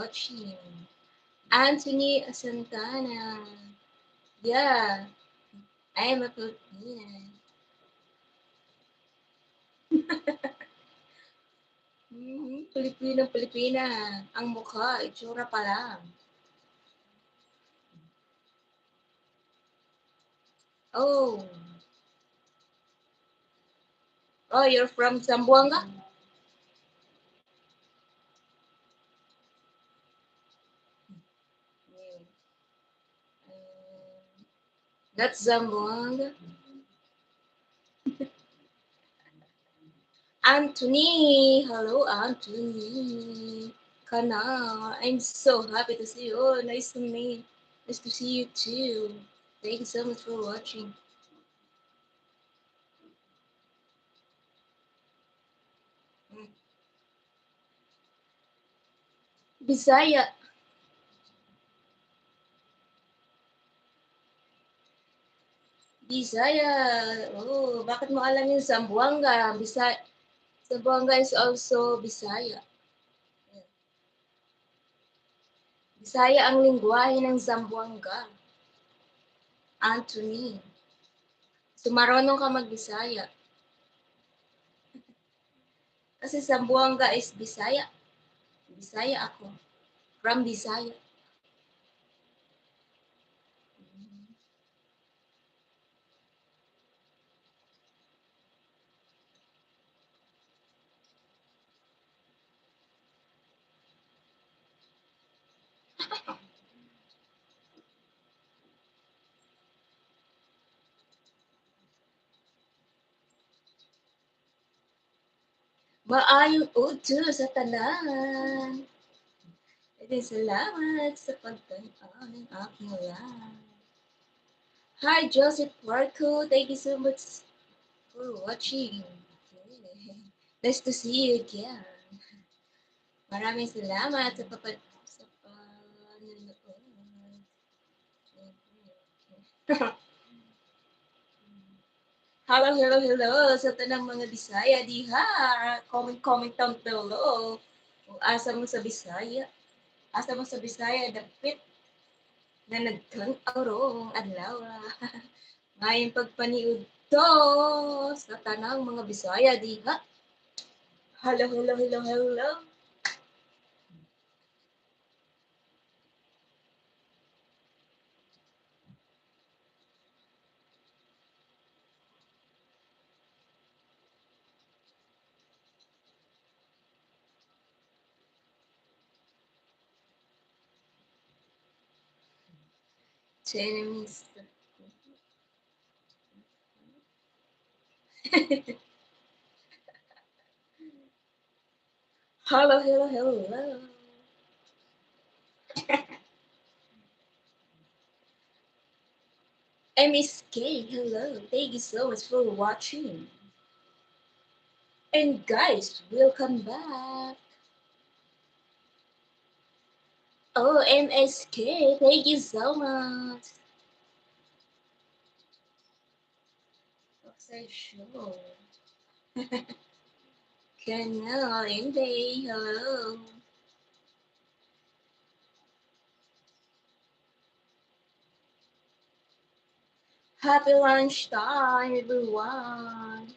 watching. Anthony Santana. Yeah, I am a Filipina. Pilipinang-Pilipina. Ang mukha, itsura pa lang. Oh. Oh, you're from Zamboanga? Yeah. That's Zamboanga. Anthony! Hello, Anthony. Kana. I'm so happy to see you. Oh, nice to meet. Nice to see you too. Thank you so much for watching. Bisaya. Bisaya. Oh, bakit mo alam yung Zamboanga? Zamboanga is also Bisaya. Bisaya ang lingwahe ng Zamboanga. Anthony. So, marunong ka mag-Bisaya. Kasi Zamboanga is Bisaya. Bisaya ako. From Bisaya. Maayong udto sa tanan. Edi salamat sa pagtanaw ng aking live. Hi, Joseph Marco. Thank you so much for watching. Okay. Nice to see you again. Maraming salamat sa panonood. Hello sa tanang mga Bisaya diha. Comment down below. Kung asa mo sa Bisaya. Asa mo sa Bisaya dapit na nagtanaw rong adlaw. Ngayong pagpaniud to sa tanang mga Bisaya diha. Hello. Chinese. Hello. MSK, hello. Thank you so much for watching. And guys, welcome back. Oh, MSK, thank you so much. What's that show? Canal Inday, hello. Happy lunchtime, everyone.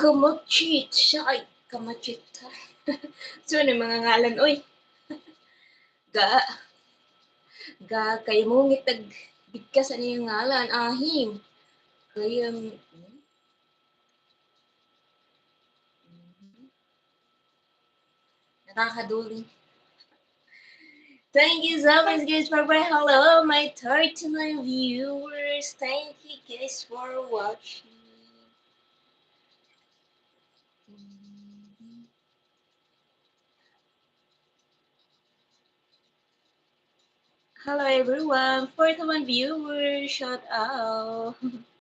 Kamachit, shy, kamachit. So, ano mga ngalan, oy? Ga, kay mo ngitag bigkas ano yung ngalan, ahim. Kaya, nakakaduli. Thank you so much, guys, for hello, my 39 viewers. Thank you, guys, for watching. Hello, everyone. 41 viewers, shout out.